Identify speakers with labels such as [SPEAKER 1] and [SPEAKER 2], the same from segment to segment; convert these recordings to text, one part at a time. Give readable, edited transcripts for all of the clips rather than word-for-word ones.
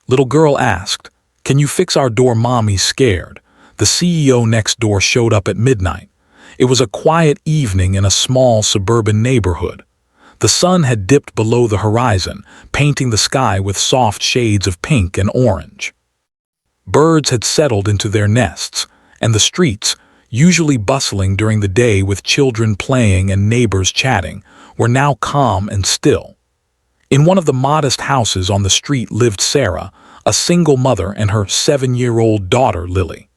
[SPEAKER 1] Little girl asked. "Can you fix our door? Mommy's scared." The CEO next door showed up at midnight. It was a quiet evening in a small suburban neighborhood. The sun had dipped below the horizon, painting the sky with soft shades of pink and orange. Birds had settled into their nests, and the streets, usually bustling during the day with children playing and neighbors chatting, were now calm and still. In one of the modest houses on the street lived Sarah, a single mother, and her 7-year-old daughter, Lily.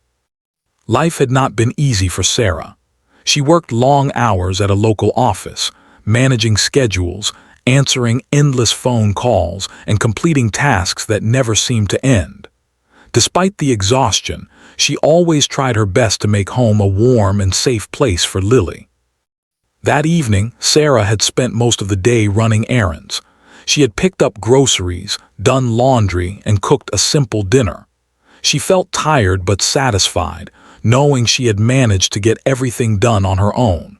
[SPEAKER 1] Life had not been easy for Sarah. She worked long hours at a local office, managing schedules, answering endless phone calls, and completing tasks that never seemed to end. Despite the exhaustion, she always tried her best to make home a warm and safe place for Lily. That evening, Sarah had spent most of the day running errands. She had picked up groceries, done laundry, and cooked a simple dinner. She felt tired but satisfied, knowing she had managed to get everything done on her own.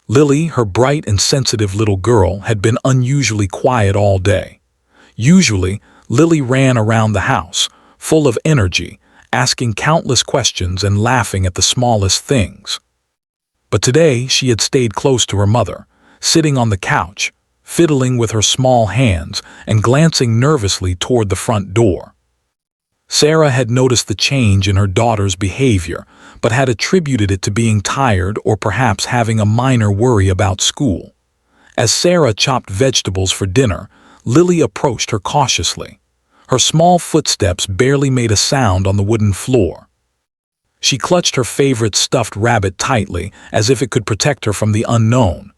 [SPEAKER 1] Lily, her bright and sensitive little girl, had been unusually quiet all day. Usually, Lily ran around the house, full of energy, asking countless questions and laughing at the smallest things. But today she had stayed close to her mother, sitting on the couch, fiddling with her small hands and glancing nervously toward the front door. Sarah had noticed the change in her daughter's behavior, but had attributed it to being tired or perhaps having a minor worry about school. As Sarah chopped vegetables for dinner, Lily approached her cautiously. Her small footsteps barely made a sound on the wooden floor. She clutched her favorite stuffed rabbit tightly, as if it could protect her from the unknown.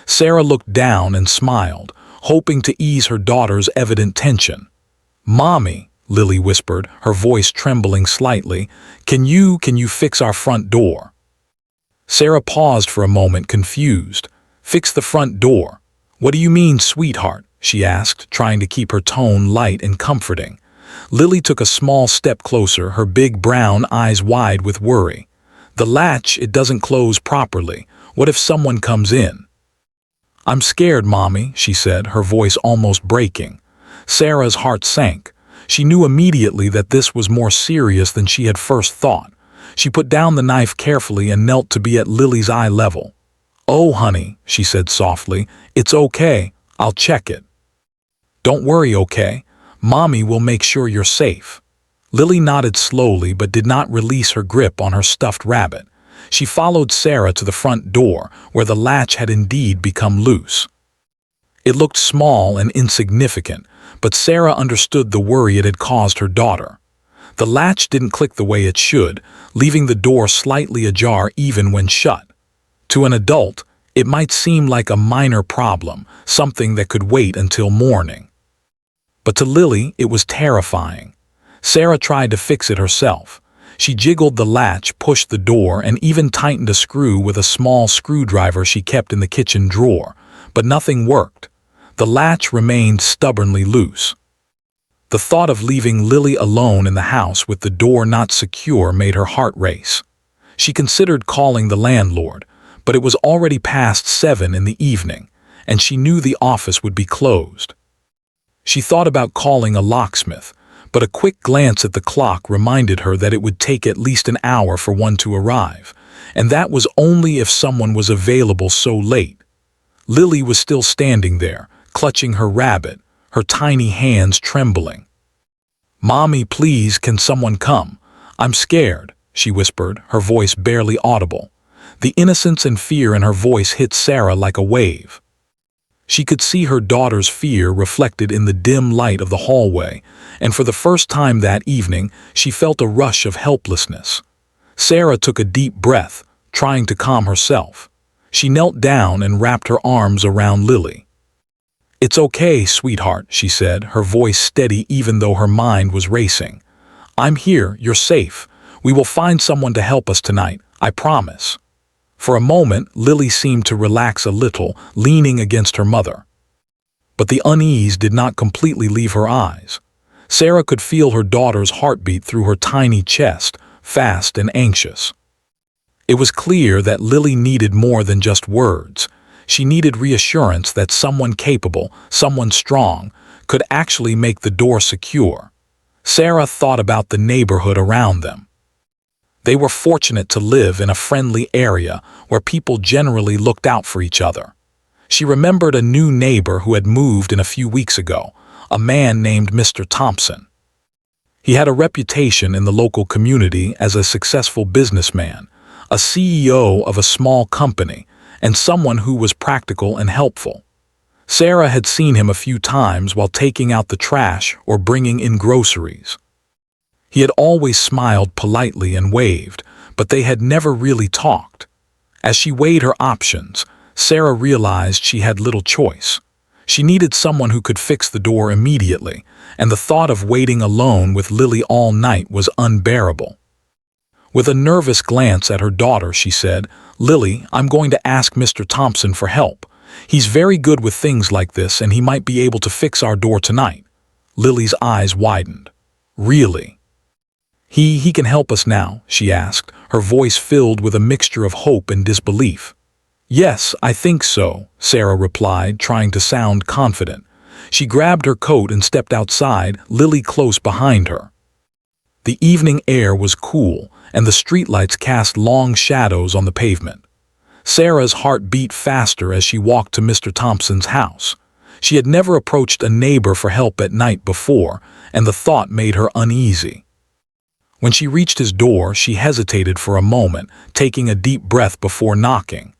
[SPEAKER 1] Sarah looked down and smiled, hoping to ease her daughter's evident tension. "Mommy," Lily whispered, her voice trembling slightly, can you fix our front door?" Sarah paused for a moment, confused. "Fix the front door? What do you mean, sweetheart?" she asked, trying to keep her tone light and comforting. Lily took a small step closer, her big brown eyes wide with worry. "The latch, it doesn't close properly. What if someone comes in?" "I'm scared, Mommy," she said, her voice almost breaking. Sarah's heart sank. She knew immediately that this was more serious than she had first thought. She put down the knife carefully and knelt to be at Lily's eye level. "Oh, honey," she said softly, "it's okay. I'll check it." "Don't worry, okay? Mommy will make sure you're safe." Lily nodded slowly but did not release her grip on her stuffed rabbit. She followed Sarah to the front door, where the latch had indeed become loose. It looked small and insignificant, but Sarah understood the worry it had caused her daughter. The latch didn't click the way it should, leaving the door slightly ajar even when shut. To an adult, it might seem like a minor problem, something that could wait until morning. But to Lily, it was terrifying. Sarah tried to fix it herself. She jiggled the latch, pushed the door, and even tightened a screw with a small screwdriver she kept in the kitchen drawer, but nothing worked. The latch remained stubbornly loose. The thought of leaving Lily alone in the house with the door not secure made her heart race. She considered calling the landlord, but it was already past 7 in the evening, and she knew the office would be closed. She thought about calling a locksmith, but a quick glance at the clock reminded her that it would take at least an hour for one to arrive, and that was only if someone was available so late. Lily was still standing there, clutching her rabbit, her tiny hands trembling. "Mommy, please, can someone come? I'm scared," she whispered, her voice barely audible. The innocence and fear in her voice hit Sarah like a wave. She could see her daughter's fear reflected in the dim light of the hallway, and for the first time that evening, she felt a rush of helplessness. Sarah took a deep breath, trying to calm herself. She knelt down and wrapped her arms around Lily. "It's okay, sweetheart," she said, her voice steady even though her mind was racing. "I'm here, you're safe. We will find someone to help us tonight, I promise." For a moment, Lily seemed to relax a little, leaning against her mother. But the unease did not completely leave her eyes. Sarah could feel her daughter's heartbeat through her tiny chest, fast and anxious. It was clear that Lily needed more than just words. She needed reassurance that someone capable, someone strong, could actually make the door secure. Sarah thought about the neighborhood around them. They were fortunate to live in a friendly area where people generally looked out for each other. She remembered a new neighbor who had moved in a few weeks ago, a man named Mr. Thompson. He had a reputation in the local community as a successful businessman, a CEO of a small company, and someone who was practical and helpful. Sarah had seen him a few times while taking out the trash or bringing in groceries. He had always smiled politely and waved, but they had never really talked. As she weighed her options, Sarah realized she had little choice. She needed someone who could fix the door immediately, and the thought of waiting alone with Lily all night was unbearable. With a nervous glance at her daughter, she said, "Lily, I'm going to ask Mr. Thompson for help. He's very good with things like this, and he might be able to fix our door tonight." Lily's eyes widened. "Really? He can help us now?" she asked, her voice filled with a mixture of hope and disbelief. "Yes, I think so," Sarah replied, trying to sound confident. She grabbed her coat and stepped outside, Lily close behind her. The evening air was cool, and the streetlights cast long shadows on the pavement. Sarah's heart beat faster as she walked to Mr. Thompson's house. She had never approached a neighbor for help at night before, and the thought made her uneasy. When she reached his door, she hesitated for a moment, taking a deep breath before knocking.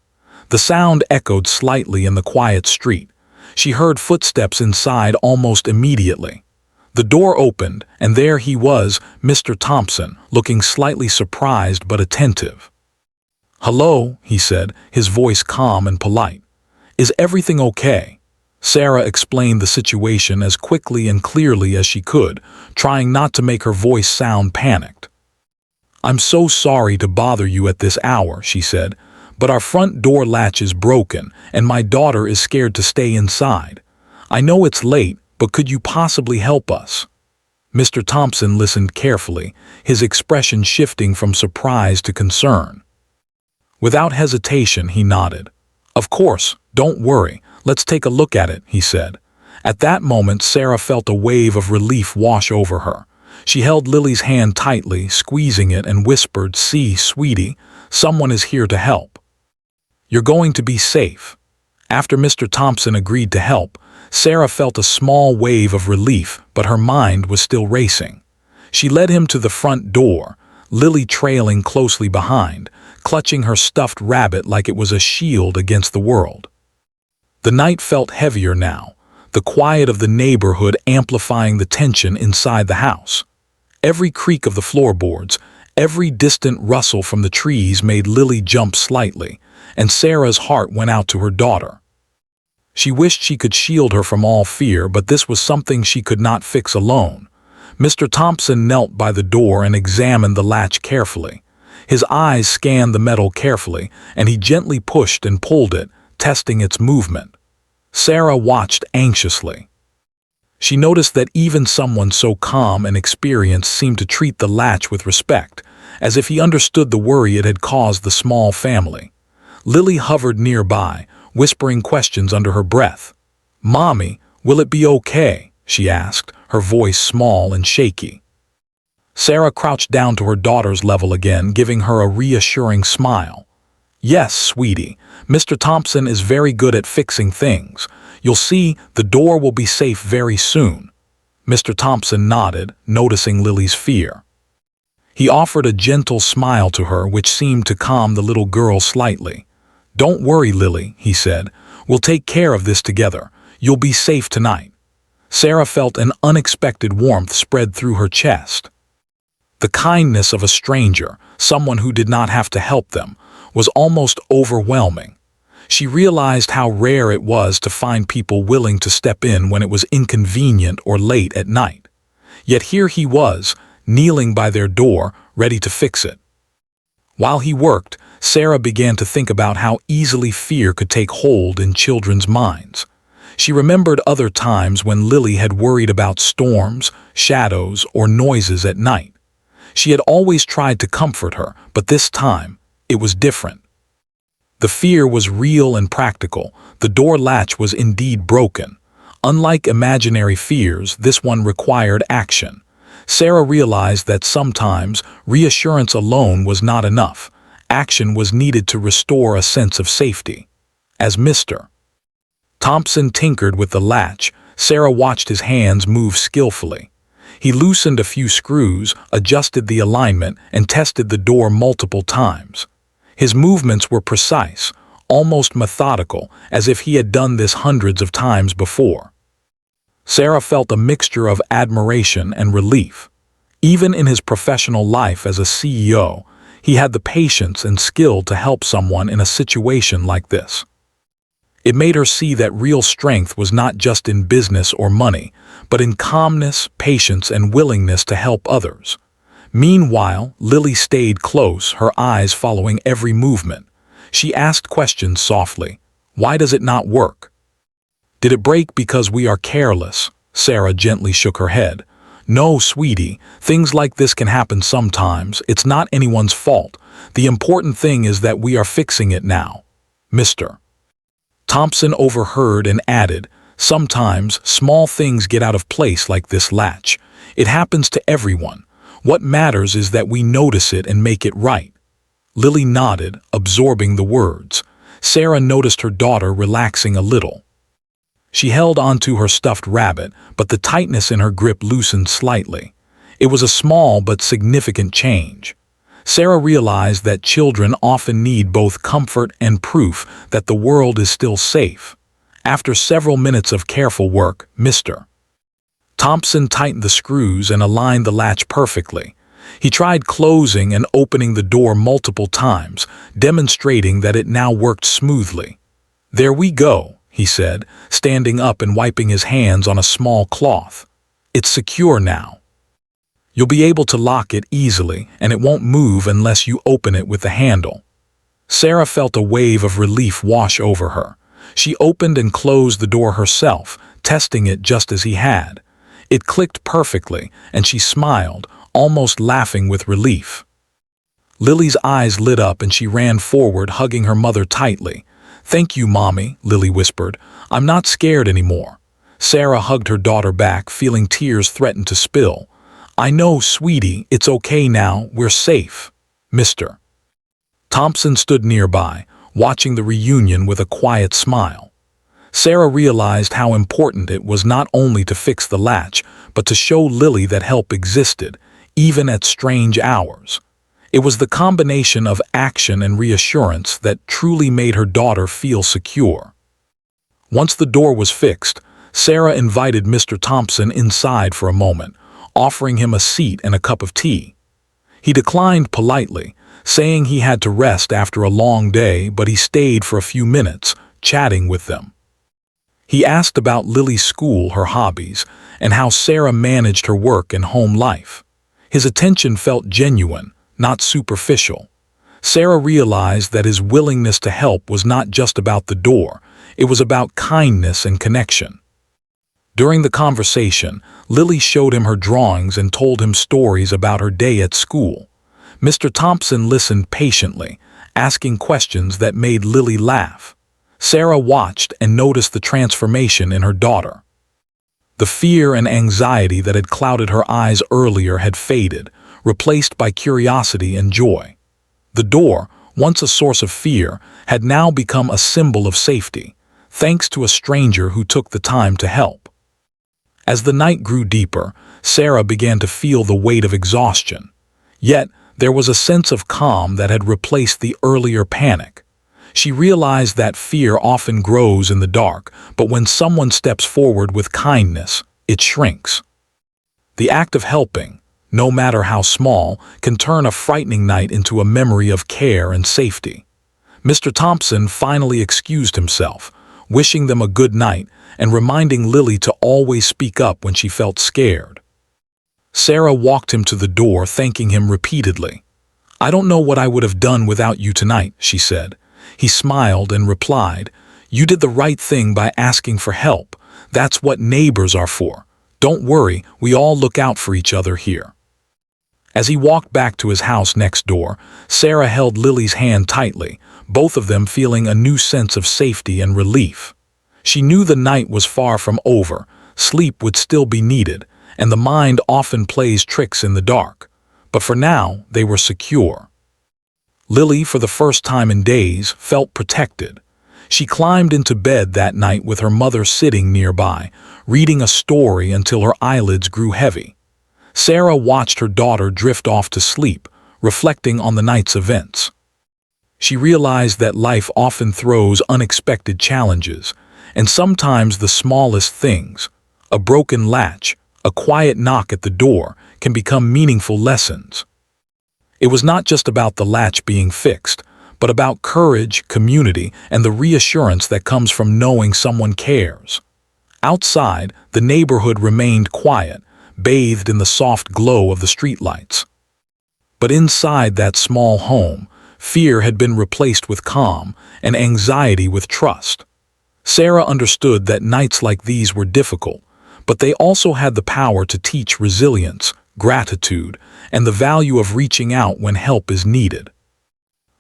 [SPEAKER 1] The sound echoed slightly in the quiet street. She heard footsteps inside almost immediately. The door opened, and there he was, Mr. Thompson, looking slightly surprised but attentive. "Hello," he said, his voice calm and polite. "Is everything okay?" Sarah explained the situation as quickly and clearly as she could, trying not to make her voice sound panicked. "I'm so sorry to bother you at this hour," she said, "but our front door latch is broken, and my daughter is scared to stay inside. I know it's late, but could you possibly help us?" Mr. Thompson listened carefully, his expression shifting from surprise to concern. Without hesitation, he nodded. "Of course, don't worry. Let's take a look at it," he said. At that moment, Sarah felt a wave of relief wash over her. She held Lily's hand tightly, squeezing it, and whispered, "See, sweetie, someone is here to help. You're going to be safe." After Mr. Thompson agreed to help, Sarah felt a small wave of relief, but her mind was still racing. She led him to the front door, Lily trailing closely behind, clutching her stuffed rabbit like it was a shield against the world. The night felt heavier now, the quiet of the neighborhood amplifying the tension inside the house. Every creak of the floorboards, every distant rustle from the trees made Lily jump slightly, and Sarah's heart went out to her daughter. She wished she could shield her from all fear, but this was something she could not fix alone. Mr. Thompson knelt by the door and examined the latch carefully. His eyes scanned the metal carefully, and he gently pushed and pulled it, testing its movement. Sarah watched anxiously. She noticed that even someone so calm and experienced seemed to treat the latch with respect, as if he understood the worry it had caused the small family. Lily hovered nearby, whispering questions under her breath. "Mommy, will it be okay?" she asked, her voice small and shaky. Sarah crouched down to her daughter's level again, giving her a reassuring smile. "Yes, sweetie, Mr. Thompson is very good at fixing things. You'll see, the door will be safe very soon." Mr. Thompson nodded, noticing Lily's fear. He offered a gentle smile to her, which seemed to calm the little girl slightly. "Don't worry, Lily," he said. "We'll take care of this together. You'll be safe tonight." Sarah felt an unexpected warmth spread through her chest. The kindness of a stranger, someone who did not have to help them, was almost overwhelming. She realized how rare it was to find people willing to step in when it was inconvenient or late at night. Yet here he was, kneeling by their door, ready to fix it. While he worked, Sarah began to think about how easily fear could take hold in children's minds. She remembered other times when Lily had worried about storms, shadows, or noises at night. She had always tried to comfort her, but this time, it was different. The fear was real and practical. The door latch was indeed broken. Unlike imaginary fears, this one required action. Sarah realized that sometimes reassurance alone was not enough. Action was needed to restore a sense of safety. As Mr. Thompson tinkered with the latch, Sarah watched his hands move skillfully. He loosened a few screws, adjusted the alignment, and tested the door multiple times. His movements were precise, almost methodical, as if he had done this hundreds of times before. Sarah felt a mixture of admiration and relief. Even in his professional life as a CEO, he had the patience and skill to help someone in a situation like this. It made her see that real strength was not just in business or money, but in calmness, patience, and willingness to help others. Meanwhile, Lily stayed close, her eyes following every movement. She asked questions softly. Why does it not work? Did it break because we are careless? Sarah gently shook her head. No, sweetie, things like this can happen sometimes. It's not anyone's fault. The important thing is that we are fixing it now. Mr. Thompson overheard and added, sometimes small things get out of place like this latch. It happens to everyone. What matters is that we notice it and make it right. Lily nodded, absorbing the words. Sarah noticed her daughter relaxing a little. She held onto her stuffed rabbit, but the tightness in her grip loosened slightly. It was a small but significant change. Sarah realized that children often need both comfort and proof that the world is still safe. After several minutes of careful work, Mr. Thompson tightened the screws and aligned the latch perfectly. He tried closing and opening the door multiple times, demonstrating that it now worked smoothly. There we go, he said, standing up and wiping his hands on a small cloth. It's secure now. You'll be able to lock it easily, and it won't move unless you open it with the handle. Sarah felt a wave of relief wash over her. She opened and closed the door herself, testing it just as he had. It clicked perfectly, and she smiled, almost laughing with relief. Lily's eyes lit up and she ran forward, hugging her mother tightly. Thank you, Mommy, Lily whispered. I'm not scared anymore. Sarah hugged her daughter back, feeling tears threaten to spill. I know, sweetie, it's okay now, we're safe. Mr. Thompson stood nearby, watching the reunion with a quiet smile. Sarah realized how important it was not only to fix the latch, but to show Lily that help existed, even at strange hours. It was the combination of action and reassurance that truly made her daughter feel secure. Once the door was fixed, Sarah invited Mr. Thompson inside for a moment, offering him a seat and a cup of tea. He declined politely, saying he had to rest after a long day, but he stayed for a few minutes, chatting with them. He asked about Lily's school, her hobbies, and how Sarah managed her work and home life. His attention felt genuine, not superficial. Sarah realized that his willingness to help was not just about the door, it was about kindness and connection. During the conversation, Lily showed him her drawings and told him stories about her day at school. Mr. Thompson listened patiently, asking questions that made Lily laugh. Sarah watched and noticed the transformation in her daughter. The fear and anxiety that had clouded her eyes earlier had faded, replaced by curiosity and joy. The door, once a source of fear, had now become a symbol of safety, thanks to a stranger who took the time to help. As the night grew deeper, Sarah began to feel the weight of exhaustion. Yet, there was a sense of calm that had replaced the earlier panic. She realized that fear often grows in the dark, but when someone steps forward with kindness, it shrinks. The act of helping, no matter how small, can turn a frightening night into a memory of care and safety. Mr. Thompson finally excused himself, wishing them a good night and reminding Lily to always speak up when she felt scared. Sarah walked him to the door, thanking him repeatedly. I don't know what I would have done without you tonight, she said. He smiled and replied, You did the right thing by asking for help. That's what neighbors are for. Don't worry, we all look out for each other here. As he walked back to his house next door, Sarah held Lily's hand tightly, both of them feeling a new sense of safety and relief. She knew the night was far from over, sleep would still be needed, and the mind often plays tricks in the dark. But for now, they were secure. Lily, for the first time in days, felt protected. She climbed into bed that night with her mother sitting nearby, reading a story until her eyelids grew heavy. Sarah watched her daughter drift off to sleep, reflecting on the night's events. She realized that life often throws unexpected challenges, and sometimes the smallest things, a broken latch, a quiet knock at the door, can become meaningful lessons. It was not just about the latch being fixed, but about courage, community, and the reassurance that comes from knowing someone cares. Outside, the neighborhood remained quiet, bathed in the soft glow of the streetlights. But inside that small home, fear had been replaced with calm, and anxiety with trust. Sarah understood that nights like these were difficult, but they also had the power to teach resilience, gratitude, and the value of reaching out when help is needed.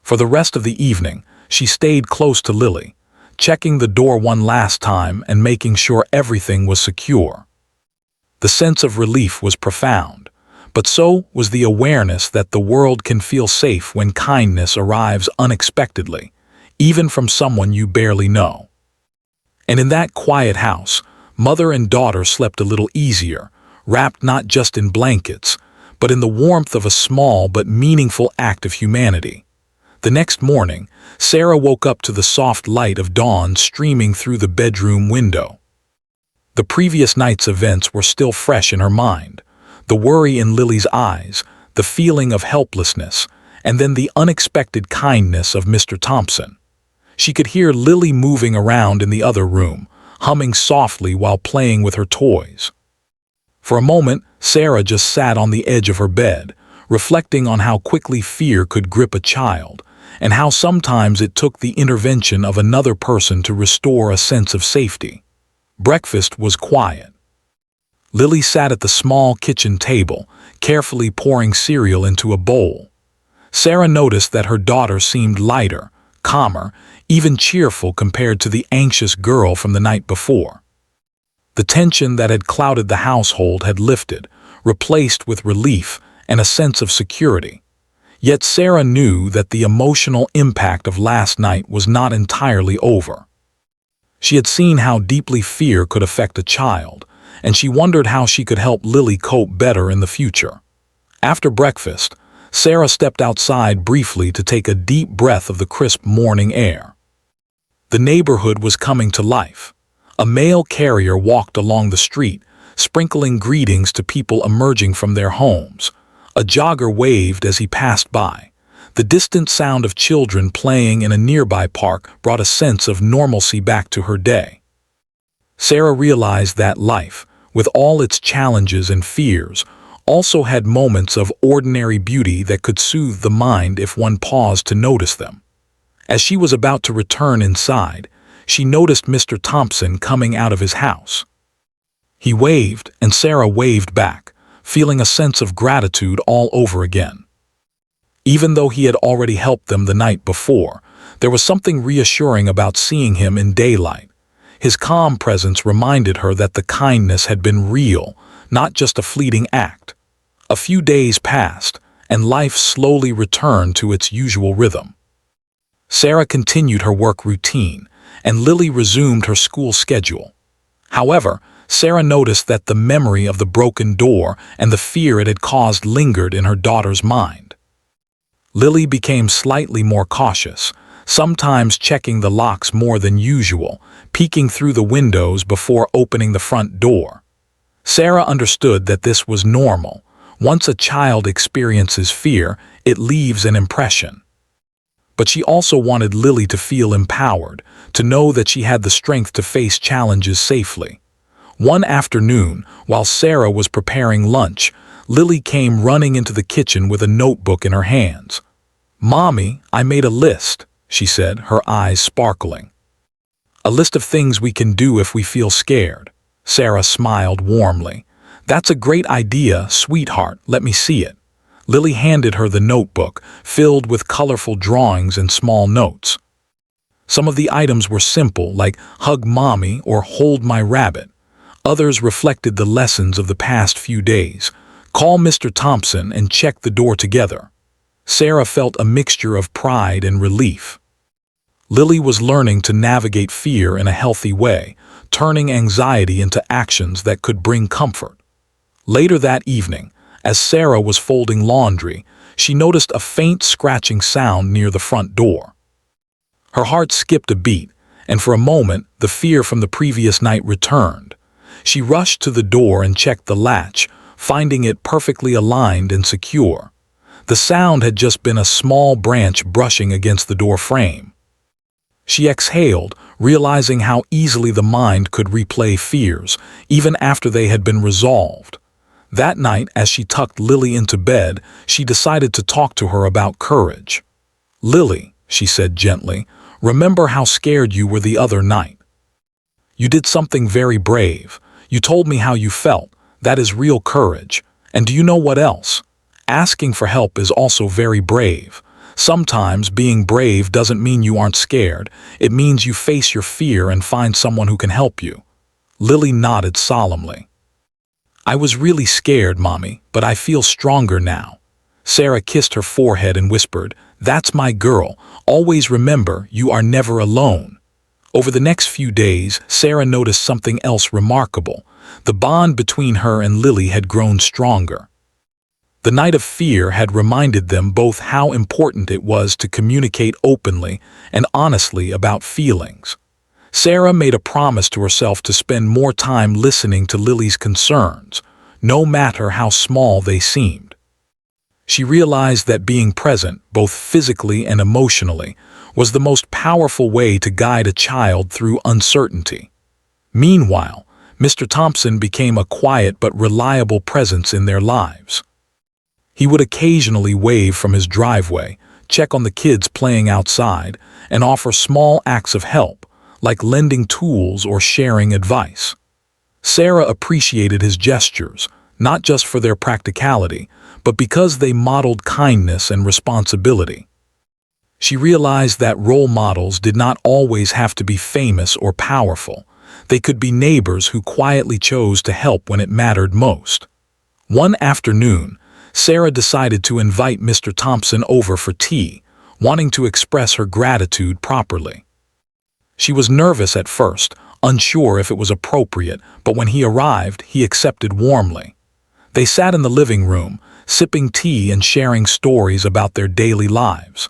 [SPEAKER 1] For the rest of the evening, she stayed close to Lily, checking the door one last time and making sure everything was secure. The sense of relief was profound, but so was the awareness that the world can feel safe when kindness arrives unexpectedly, even from someone you barely know. And in that quiet house, mother and daughter slept a little easier, wrapped not just in blankets, but in the warmth of a small but meaningful act of humanity. The next morning, Sarah woke up to the soft light of dawn streaming through the bedroom window. The previous night's events were still fresh in her mind, the worry in Lily's eyes, the feeling of helplessness, and then the unexpected kindness of Mr. Thompson. She could hear Lily moving around in the other room, humming softly while playing with her toys. For a moment, Sarah just sat on the edge of her bed, reflecting on how quickly fear could grip a child, and how sometimes it took the intervention of another person to restore a sense of safety. Breakfast was quiet. Lily sat at the small kitchen table, carefully pouring cereal into a bowl. Sarah noticed that her daughter seemed lighter, calmer, even cheerful compared to the anxious girl from the night before. The tension that had clouded the household had lifted, replaced with relief and a sense of security. Yet Sarah knew that the emotional impact of last night was not entirely over. She had seen how deeply fear could affect a child, and she wondered how she could help Lily cope better in the future. After breakfast, Sarah stepped outside briefly to take a deep breath of the crisp morning air. The neighborhood was coming to life. A mail carrier walked along the street, sprinkling greetings to people emerging from their homes. A jogger waved as he passed by. The distant sound of children playing in a nearby park brought a sense of normalcy back to her day. Sarah realized that life, with all its challenges and fears, also had moments of ordinary beauty that could soothe the mind if one paused to notice them. As she was about to return inside, she noticed Mr. Thompson coming out of his house. He waved, and Sarah waved back, feeling a sense of gratitude all over again. Even though he had already helped them the night before, there was something reassuring about seeing him in daylight. His calm presence reminded her that the kindness had been real, not just a fleeting act. A few days passed, and life slowly returned to its usual rhythm. Sarah continued her work routine, and Lily resumed her school schedule. However, Sarah noticed that the memory of the broken door and the fear it had caused lingered in her daughter's mind. Lily became slightly more cautious, sometimes checking the locks more than usual, peeking through the windows before opening the front door. Sarah understood that this was normal. Once a child experiences fear, it leaves an impression. But she also wanted Lily to feel empowered, to know that she had the strength to face challenges safely. One afternoon, while Sarah was preparing lunch, Lily came running into the kitchen with a notebook in her hands. "Mommy, I made a list," she said, her eyes sparkling. "A list of things we can do if we feel scared." Sarah smiled warmly. "That's a great idea, sweetheart. Let me see it." Lily handed her the notebook, filled with colorful drawings and small notes. Some of the items were simple, like "hug mommy" or "hold my rabbit." Others reflected the lessons of the past few days. Call Mr. Thompson and check the door together. Sarah felt a mixture of pride and relief. Lily was learning to navigate fear in a healthy way, turning anxiety into actions that could bring comfort. Later that evening, as Sarah was folding laundry, she noticed a faint scratching sound near the front door. Her heart skipped a beat, and for a moment the fear from the previous night returned. She rushed to the door and checked the latch, finding it perfectly aligned and secure. The sound had just been a small branch brushing against the door frame. She exhaled, realizing how easily the mind could replay fears, even after they had been resolved. That night, as she tucked Lily into bed, she decided to talk to her about courage. "Lily," she said gently, "remember how scared you were the other night. You did something very brave. You told me how you felt. That is real courage. And do you know what else? Asking for help is also very brave. Sometimes being brave doesn't mean you aren't scared. It means you face your fear and find someone who can help you." Lily nodded solemnly. "I was really scared, Mommy, but I feel stronger now." Sarah kissed her forehead and whispered, "That's my girl. Always remember, you are never alone." Over the next few days, Sarah noticed something else remarkable. The bond between her and Lily had grown stronger. The night of fear had reminded them both how important it was to communicate openly and honestly about feelings. Sarah made a promise to herself to spend more time listening to Lily's concerns, no matter how small they seemed. She realized that being present, both physically and emotionally, was the most powerful way to guide a child through uncertainty. Meanwhile, Mr. Thompson became a quiet but reliable presence in their lives. He would occasionally wave from his driveway, check on the kids playing outside, and offer small acts of help, like lending tools or sharing advice. Sarah appreciated his gestures, not just for their practicality, but because they modeled kindness and responsibility. She realized that role models did not always have to be famous or powerful. They could be neighbors who quietly chose to help when it mattered most. One afternoon, Sarah decided to invite Mr. Thompson over for tea, wanting to express her gratitude properly. She was nervous at first, unsure if it was appropriate, but when he arrived, he accepted warmly. They sat in the living room, sipping tea and sharing stories about their daily lives.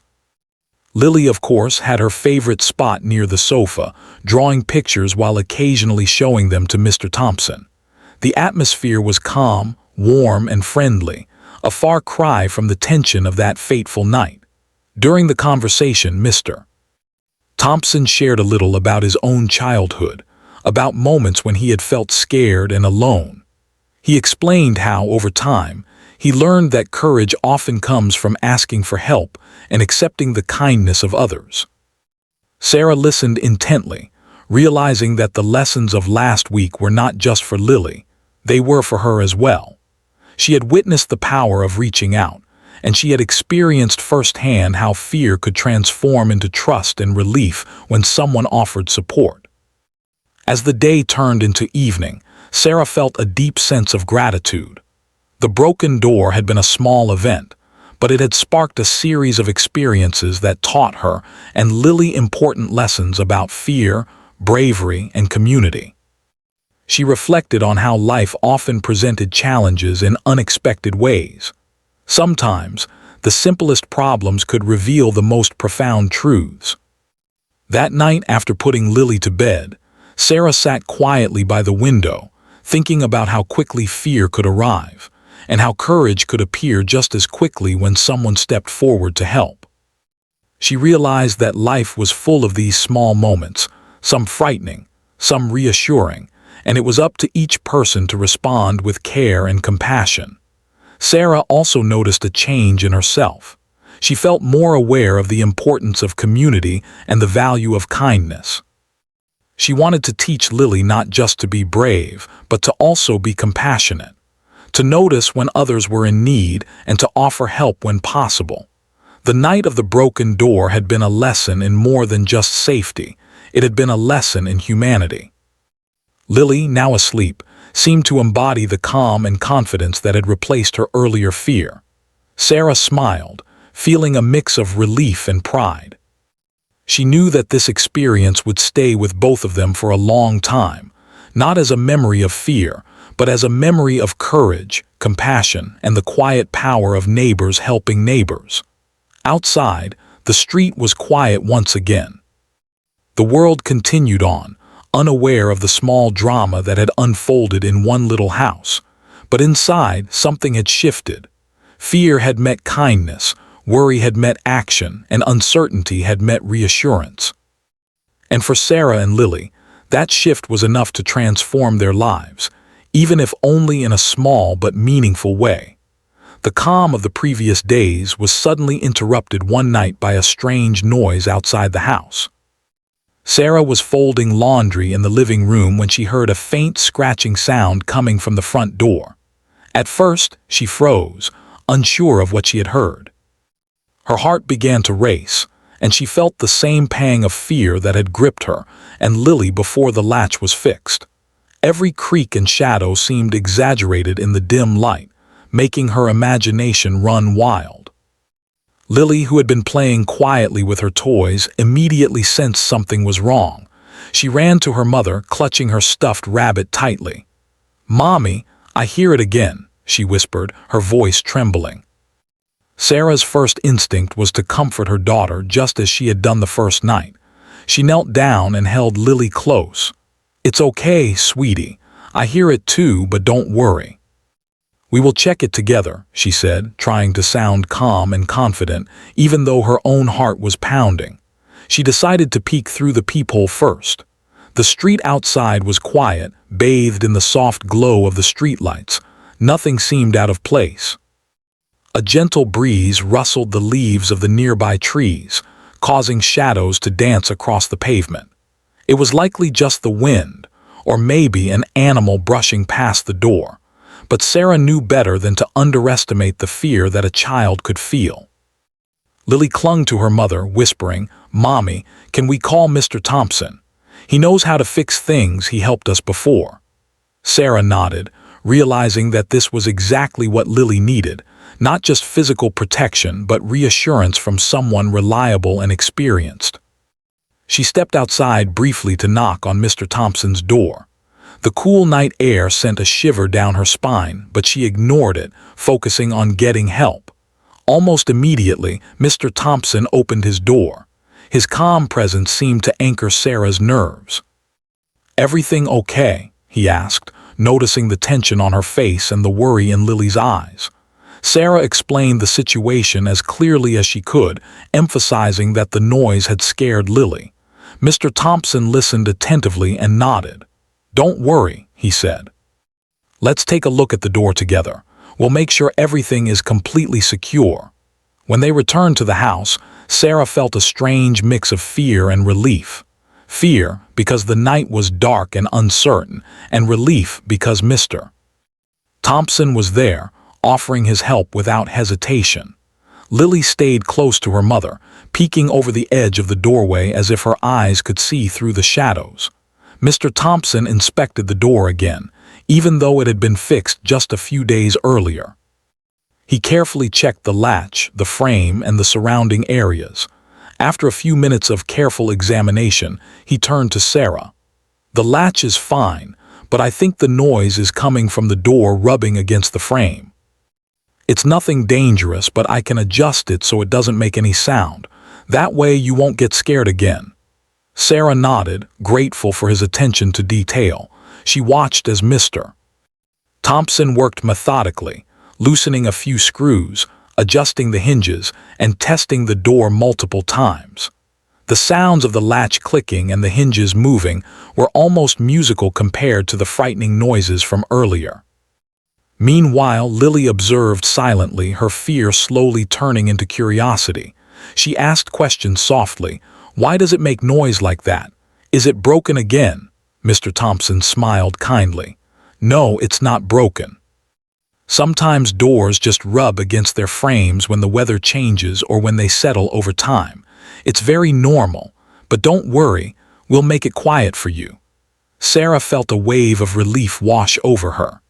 [SPEAKER 1] Lily, of course, had her favorite spot near the sofa, drawing pictures while occasionally showing them to Mr. Thompson. The atmosphere was calm, warm, and friendly, a far cry from the tension of that fateful night. During the conversation, Mr. Thompson shared a little about his own childhood, about moments when he had felt scared and alone. He explained how, over time, he learned that courage often comes from asking for help and accepting the kindness of others. Sarah listened intently, realizing that the lessons of last week were not just for Lily, they were for her as well. She had witnessed the power of reaching out, and she had experienced firsthand how fear could transform into trust and relief when someone offered support. As the day turned into evening, Sarah felt a deep sense of gratitude. The broken door had been a small event, but it had sparked a series of experiences that taught her and Lily important lessons about fear, bravery, and community. She reflected on how life often presented challenges in unexpected ways. Sometimes, the simplest problems could reveal the most profound truths. That night, after putting Lily to bed, Sarah sat quietly by the window, thinking about how quickly fear could arrive, and how courage could appear just as quickly when someone stepped forward to help. She realized that life was full of these small moments, some frightening, some reassuring, and it was up to each person to respond with care and compassion. Sarah also noticed a change in herself. She felt more aware of the importance of community and the value of kindness. She wanted to teach Lily not just to be brave, but to also be compassionate, to notice when others were in need and to offer help when possible. The night of the broken door had been a lesson in more than just safety. It had been a lesson in humanity. Lily, now asleep, seemed to embody the calm and confidence that had replaced her earlier fear. Sarah smiled, feeling a mix of relief and pride. She knew that this experience would stay with both of them for a long time, not as a memory of fear, but as a memory of courage, compassion, and the quiet power of neighbors helping neighbors. Outside, the street was quiet once again. The world continued on, unaware of the small drama that had unfolded in one little house. But inside, something had shifted. Fear had met kindness, worry had met action, and uncertainty had met reassurance. And for Sarah and Lily, that shift was enough to transform their lives, even if only in a small but meaningful way. The calm of the previous days was suddenly interrupted one night by a strange noise outside the house. Sarah was folding laundry in the living room when she heard a faint scratching sound coming from the front door. At first, she froze, unsure of what she had heard. Her heart began to race, and she felt the same pang of fear that had gripped her and Lily before the latch was fixed. Every creak and shadow seemed exaggerated in the dim light, making her imagination run wild. Lily, who had been playing quietly with her toys, immediately sensed something was wrong. She ran to her mother, clutching her stuffed rabbit tightly. "Mommy, I hear it again," she whispered, her voice trembling. Sarah's first instinct was to comfort her daughter just as she had done the first night. She knelt down and held Lily close. "It's okay, sweetie. I hear it too, but don't worry." "We will check it together," she said, trying to sound calm and confident, even though her own heart was pounding. She decided to peek through the peephole first. The street outside was quiet, bathed in the soft glow of the streetlights. Nothing seemed out of place. A gentle breeze rustled the leaves of the nearby trees, causing shadows to dance across the pavement. It was likely just the wind, or maybe an animal brushing past the door. But Sarah knew better than to underestimate the fear that a child could feel. Lily clung to her mother, whispering, "Mommy, can we call Mr. Thompson? He knows how to fix things, he helped us before." Sarah nodded, realizing that this was exactly what Lily needed, not just physical protection but reassurance from someone reliable and experienced. She stepped outside briefly to knock on Mr. Thompson's door. The cool night air sent a shiver down her spine, but she ignored it, focusing on getting help. Almost immediately, Mr. Thompson opened his door. His calm presence seemed to anchor Sarah's nerves. "Everything okay?" he asked, noticing the tension on her face and the worry in Lily's eyes. Sarah explained the situation as clearly as she could, emphasizing that the noise had scared Lily. Mr. Thompson listened attentively and nodded. "Don't worry," he said. "Let's take a look at the door together. We'll make sure everything is completely secure." When they returned to the house, Sarah felt a strange mix of fear and relief. Fear because the night was dark and uncertain, and relief because Mr. Thompson was there, offering his help without hesitation. Lily stayed close to her mother, peeking over the edge of the doorway as if her eyes could see through the shadows. Mr. Thompson inspected the door again, even though it had been fixed just a few days earlier. He carefully checked the latch, the frame, and the surrounding areas. After a few minutes of careful examination, he turned to Sarah. "The latch is fine, but I think the noise is coming from the door rubbing against the frame. It's nothing dangerous, but I can adjust it so it doesn't make any sound. That way you won't get scared again." Sarah nodded, grateful for his attention to detail. She watched as Mr. Thompson worked methodically, loosening a few screws, adjusting the hinges, and testing the door multiple times. The sounds of the latch clicking and the hinges moving were almost musical compared to the frightening noises from earlier. Meanwhile, Lily observed silently, her fear slowly turning into curiosity. She asked questions softly. "Why does it make noise like that? Is it broken again?" Mr. Thompson smiled kindly. "No, it's not broken. Sometimes doors just rub against their frames when the weather changes or when they settle over time. It's very normal, but don't worry, we'll make it quiet for you." Sarah felt a wave of relief wash over her.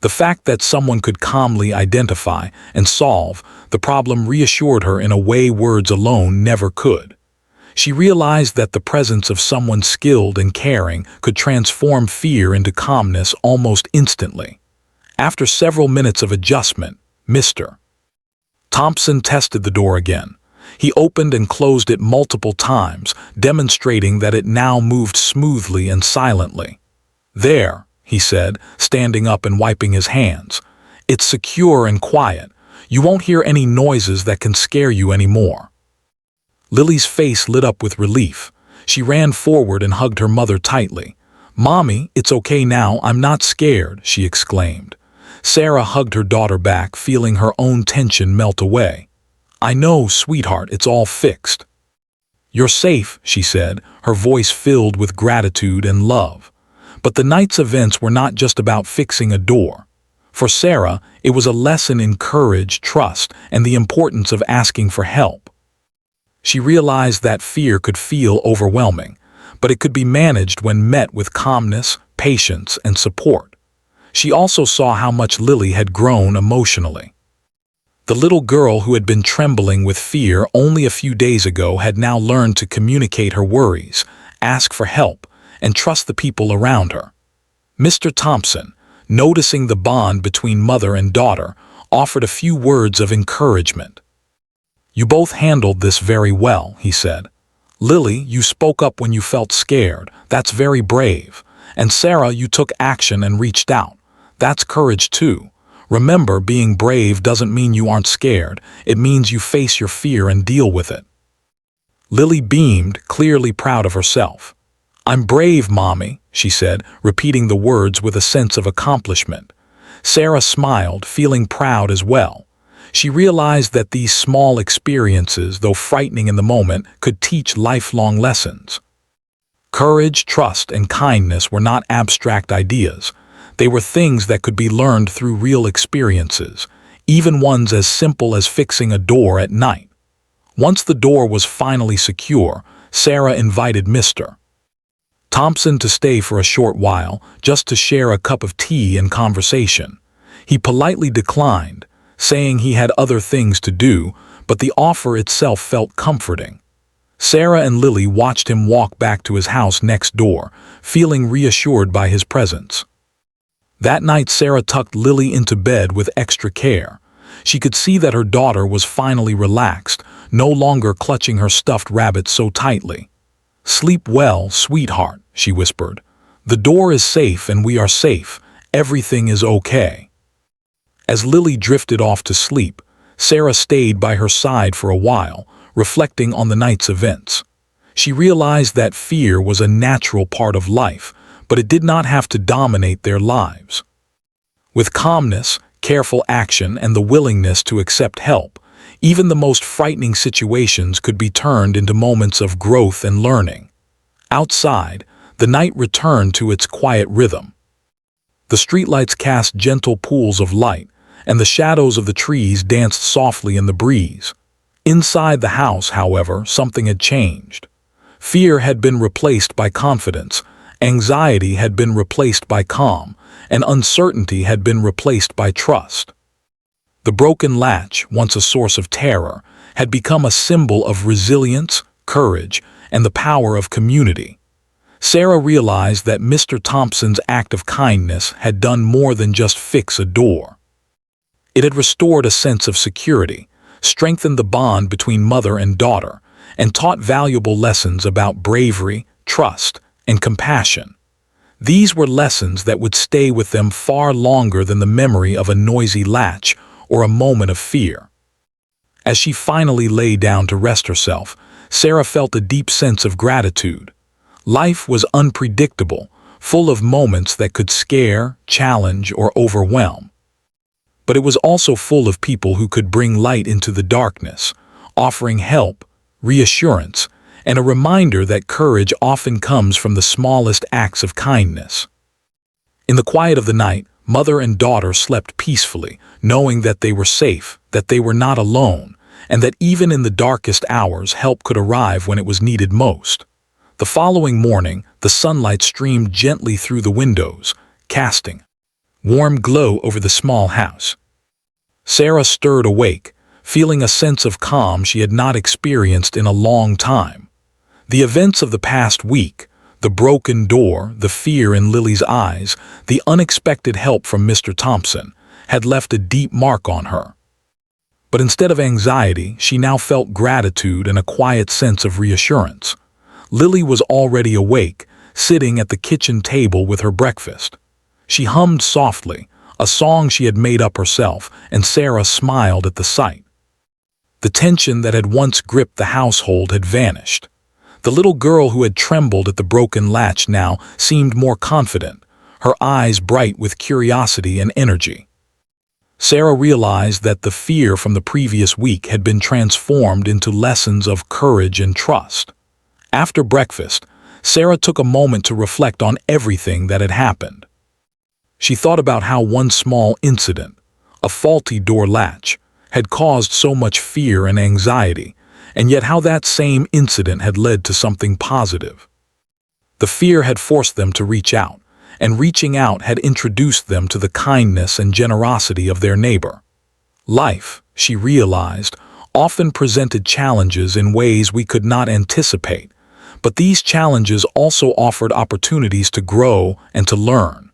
[SPEAKER 1] The fact that someone could calmly identify and solve the problem reassured her in a way words alone never could. She realized that the presence of someone skilled and caring could transform fear into calmness almost instantly. After several minutes of adjustment, Mr. Thompson tested the door again. He opened and closed it multiple times, demonstrating that it now moved smoothly and silently. "There," he said, standing up and wiping his hands. "It's secure and quiet. You won't hear any noises that can scare you anymore." Lily's face lit up with relief. She ran forward and hugged her mother tightly. "Mommy, it's okay now, I'm not scared," she exclaimed. Sarah hugged her daughter back, feeling her own tension melt away. "I know, sweetheart, it's all fixed." "You're safe," she said, her voice filled with gratitude and love. But the night's events were not just about fixing a door. For Sarah, it was a lesson in courage, trust, and the importance of asking for help. She realized that fear could feel overwhelming, but it could be managed when met with calmness, patience, and support. She also saw how much Lily had grown emotionally. The little girl who had been trembling with fear only a few days ago had now learned to communicate her worries, ask for help, and trust the people around her. Mr. Thompson, noticing the bond between mother and daughter, offered a few words of encouragement. "You both handled this very well," he said. "Lily, you spoke up when you felt scared. That's very brave. And Sarah, you took action and reached out. That's courage too. Remember, being brave doesn't mean you aren't scared. It means you face your fear and deal with it." Lily beamed, clearly proud of herself. "I'm brave, Mommy," she said, repeating the words with a sense of accomplishment. Sarah smiled, feeling proud as well. She realized that these small experiences, though frightening in the moment, could teach lifelong lessons. Courage, trust, and kindness were not abstract ideas. They were things that could be learned through real experiences, even ones as simple as fixing a door at night. Once the door was finally secure, Sarah invited Mr. Thompson to stay for a short while, just to share a cup of tea and conversation. He politely declined, saying he had other things to do, but the offer itself felt comforting. Sarah and Lily watched him walk back to his house next door, feeling reassured by his presence. That night, Sarah tucked Lily into bed with extra care. She could see that her daughter was finally relaxed, no longer clutching her stuffed rabbit so tightly. "Sleep well, sweetheart," she whispered. "The door is safe and we are safe. Everything is okay." As Lily drifted off to sleep, Sarah stayed by her side for a while, reflecting on the night's events. She realized that fear was a natural part of life, but it did not have to dominate their lives. With calmness, careful action, and the willingness to accept help, even the most frightening situations could be turned into moments of growth and learning. Outside, the night returned to its quiet rhythm. The streetlights cast gentle pools of light, and the shadows of the trees danced softly in the breeze. Inside the house, however, something had changed. Fear had been replaced by confidence, anxiety had been replaced by calm, and uncertainty had been replaced by trust. The broken latch, once a source of terror, had become a symbol of resilience, courage, and the power of community. Sarah realized that Mr. Thompson's act of kindness had done more than just fix a door. It had restored a sense of security, strengthened the bond between mother and daughter, and taught valuable lessons about bravery, trust, and compassion. These were lessons that would stay with them far longer than the memory of a noisy latch or a moment of fear. As she finally lay down to rest herself, Sarah felt a deep sense of gratitude. Life was unpredictable, full of moments that could scare, challenge, or overwhelm. But it was also full of people who could bring light into the darkness, offering help, reassurance, and a reminder that courage often comes from the smallest acts of kindness. In the quiet of the night, mother and daughter slept peacefully, knowing that they were safe, that they were not alone, and that even in the darkest hours help could arrive when it was needed most. The following morning, the sunlight streamed gently through the windows, casting warm glow over the small house. Sarah stirred awake, feeling a sense of calm she had not experienced in a long time. The events of the past week, the broken door, the fear in Lily's eyes, the unexpected help from Mr. Thompson, had left a deep mark on her. But instead of anxiety, she now felt gratitude and a quiet sense of reassurance. Lily was already awake, sitting at the kitchen table with her breakfast. She hummed softly, a song she had made up herself, and Sarah smiled at the sight. The tension that had once gripped the household had vanished. The little girl who had trembled at the broken latch now seemed more confident, her eyes bright with curiosity and energy. Sarah realized that the fear from the previous week had been transformed into lessons of courage and trust. After breakfast, Sarah took a moment to reflect on everything that had happened. She thought about how one small incident, a faulty door latch, had caused so much fear and anxiety, and yet how that same incident had led to something positive. The fear had forced them to reach out, and reaching out had introduced them to the kindness and generosity of their neighbor. Life, she realized, often presented challenges in ways we could not anticipate, but these challenges also offered opportunities to grow and to learn.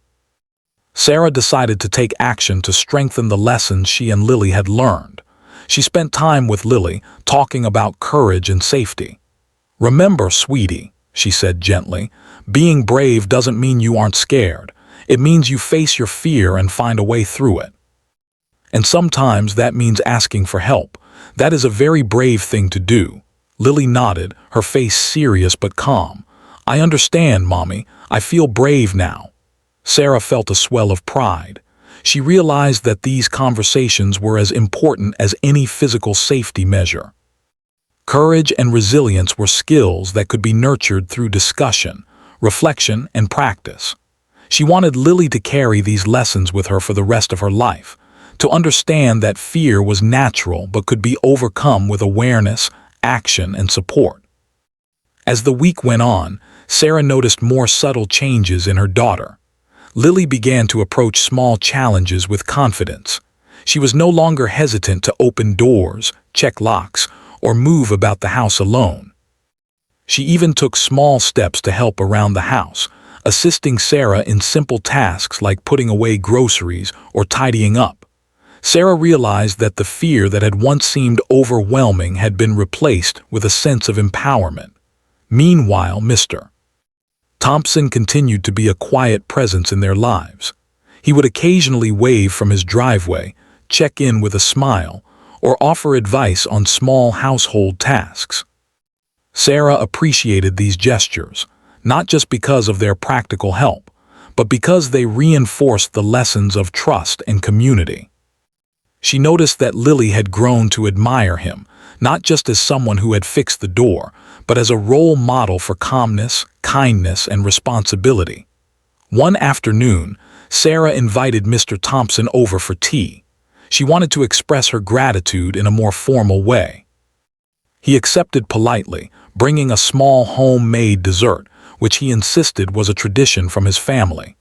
[SPEAKER 1] Sarah decided to take action to strengthen the lessons she and Lily had learned. She spent time with Lily, talking about courage and safety. "Remember, sweetie," she said gently, "being brave doesn't mean you aren't scared. It means you face your fear and find a way through it. And sometimes that means asking for help. That is a very brave thing to do." Lily nodded, her face serious but calm. "I understand, Mommy. I feel brave now." Sarah felt a swell of pride. She realized that these conversations were as important as any physical safety measure. Courage and resilience were skills that could be nurtured through discussion, reflection, and practice. She wanted Lily to carry these lessons with her for the rest of her life, to understand that fear was natural but could be overcome with awareness, action, and support. As the week went on, Sarah noticed more subtle changes in her daughter. Lily began to approach small challenges with confidence. She was no longer hesitant to open doors, check locks, or move about the house alone. She even took small steps to help around the house, assisting Sarah in simple tasks like putting away groceries or tidying up. Sarah realized that the fear that had once seemed overwhelming had been replaced with a sense of empowerment. Meanwhile, Mr. Thompson continued to be a quiet presence in their lives. He would occasionally wave from his driveway, check in with a smile, or offer advice on small household tasks. Sarah appreciated these gestures, not just because of their practical help, but because they reinforced the lessons of trust and community. She noticed that Lily had grown to admire him, not just as someone who had fixed the door, but as a role model for calmness, kindness, and responsibility. One afternoon, Sarah invited Mr. Thompson over for tea. She wanted to express her gratitude in a more formal way. He accepted politely, bringing a small homemade dessert, which he insisted was a tradition from his family.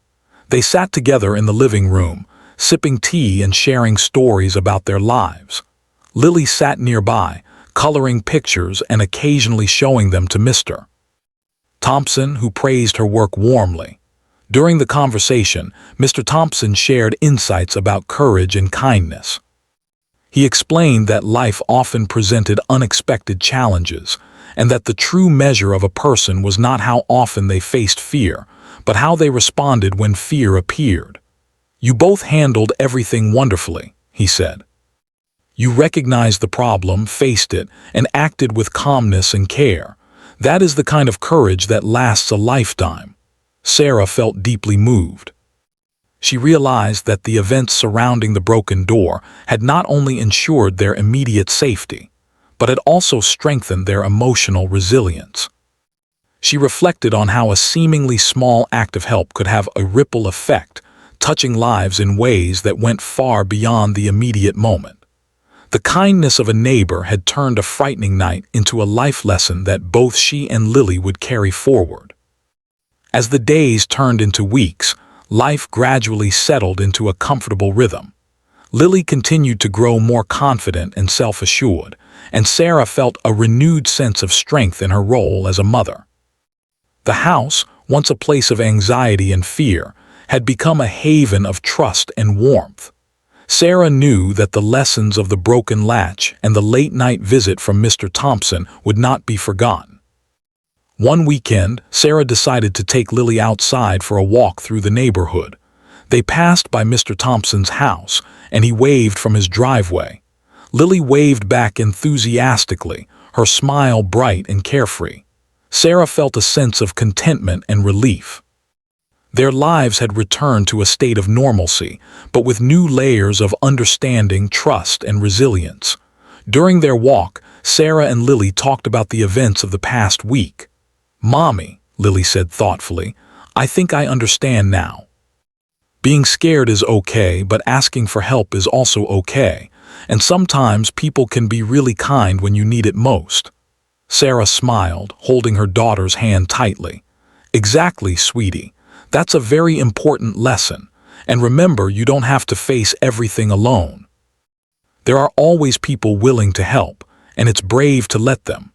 [SPEAKER 1] They sat together in the living room, sipping tea and sharing stories about their lives. Lily sat nearby, coloring pictures and occasionally showing them to Mr. Thompson, who praised her work warmly. During the conversation, Mr. Thompson shared insights about courage and kindness. He explained that life often presented unexpected challenges, and that the true measure of a person was not how often they faced fear, but how they responded when fear appeared. "You both handled everything wonderfully," he said. "You recognized the problem, faced it, and acted with calmness and care. That is the kind of courage that lasts a lifetime." Sarah felt deeply moved. She realized that the events surrounding the broken door had not only ensured their immediate safety, but had also strengthened their emotional resilience. She reflected on how a seemingly small act of help could have a ripple effect, touching lives in ways that went far beyond the immediate moment. The kindness of a neighbor had turned a frightening night into a life lesson that both she and Lily would carry forward. As the days turned into weeks, life gradually settled into a comfortable rhythm. Lily continued to grow more confident and self-assured, and Sarah felt a renewed sense of strength in her role as a mother. The house, once a place of anxiety and fear, had become a haven of trust and warmth. Sarah knew that the lessons of the broken latch and the late-night visit from Mr. Thompson would not be forgotten. One weekend, Sarah decided to take Lily outside for a walk through the neighborhood. They passed by Mr. Thompson's house, and he waved from his driveway. Lily waved back enthusiastically, her smile bright and carefree. Sarah felt a sense of contentment and relief. Their lives had returned to a state of normalcy, but with new layers of understanding, trust, and resilience. During their walk, Sarah and Lily talked about the events of the past week. "Mommy," Lily said thoughtfully, "I think I understand now. Being scared is okay, but asking for help is also okay, and sometimes people can be really kind when you need it most." Sarah smiled, holding her daughter's hand tightly. "Exactly, sweetie. That's a very important lesson, and remember, you don't have to face everything alone. There are always people willing to help, and it's brave to let them."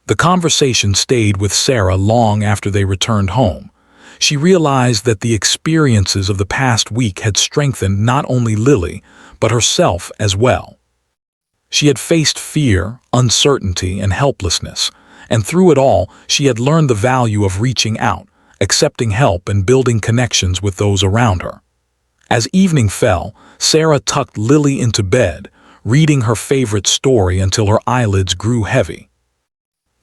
[SPEAKER 1] The conversation stayed with Sarah long after they returned home. She realized that the experiences of the past week had strengthened not only Lily, but herself as well. She had faced fear, uncertainty, and helplessness, and through it all, she had learned the value of reaching out, accepting help, and building connections with those around her. As evening fell, Sarah tucked Lily into bed, reading her favorite story until her eyelids grew heavy.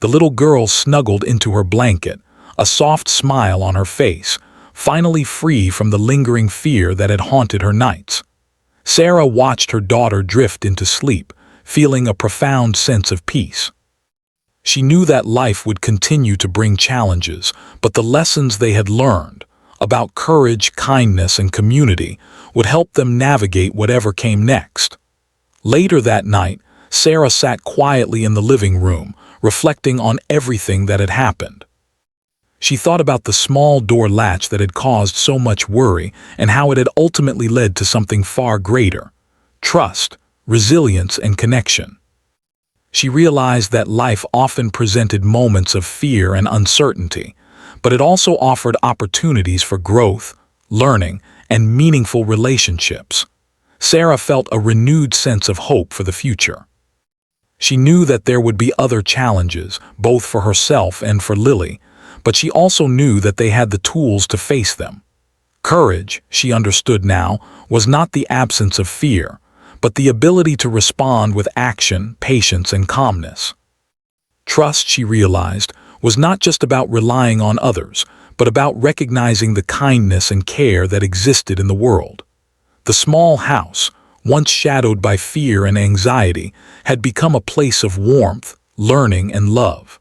[SPEAKER 1] The little girl snuggled into her blanket, a soft smile on her face, finally free from the lingering fear that had haunted her nights. Sarah watched her daughter drift into sleep, feeling a profound sense of peace. She knew that life would continue to bring challenges, but the lessons they had learned about courage, kindness, and community would help them navigate whatever came next. Later that night, Sarah sat quietly in the living room, reflecting on everything that had happened. She thought about the small door latch that had caused so much worry and how it had ultimately led to something far greater: trust, resilience, and connection. She realized that life often presented moments of fear and uncertainty, but it also offered opportunities for growth, learning, and meaningful relationships. Sarah felt a renewed sense of hope for the future. She knew that there would be other challenges, both for herself and for Lily, but she also knew that they had the tools to face them. Courage, she understood now, was not the absence of fear, but the ability to respond with action, patience, and calmness. Trust, she realized, was not just about relying on others, but about recognizing the kindness and care that existed in the world. The small house, once shadowed by fear and anxiety, had become a place of warmth, learning, and love.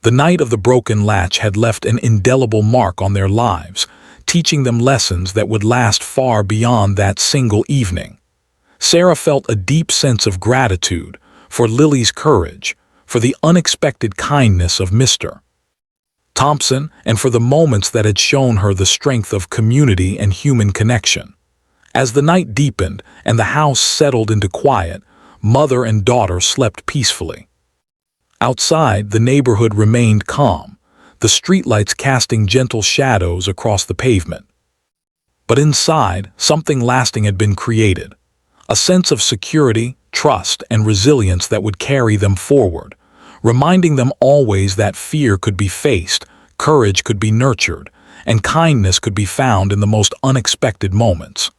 [SPEAKER 1] The night of the broken latch had left an indelible mark on their lives, teaching them lessons that would last far beyond that single evening. Sarah felt a deep sense of gratitude for Lily's courage, for the unexpected kindness of Mr. Thompson, and for the moments that had shown her the strength of community and human connection. As the night deepened and the house settled into quiet, mother and daughter slept peacefully. Outside, the neighborhood remained calm, the streetlights casting gentle shadows across the pavement. But inside, something lasting had been created. A sense of security, trust, and resilience that would carry them forward, reminding them always that fear could be faced, courage could be nurtured, and kindness could be found in the most unexpected moments.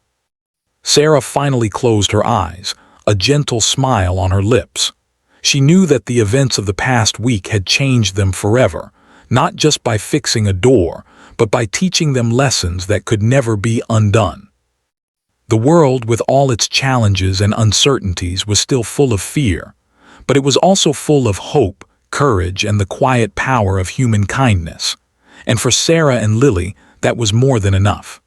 [SPEAKER 1] Sarah finally closed her eyes, a gentle smile on her lips. She knew that the events of the past week had changed them forever, not just by fixing a door, but by teaching them lessons that could never be undone. The world, with all its challenges and uncertainties, was still full of fear, but it was also full of hope, courage, and the quiet power of human kindness. And for Sarah and Lily, that was more than enough.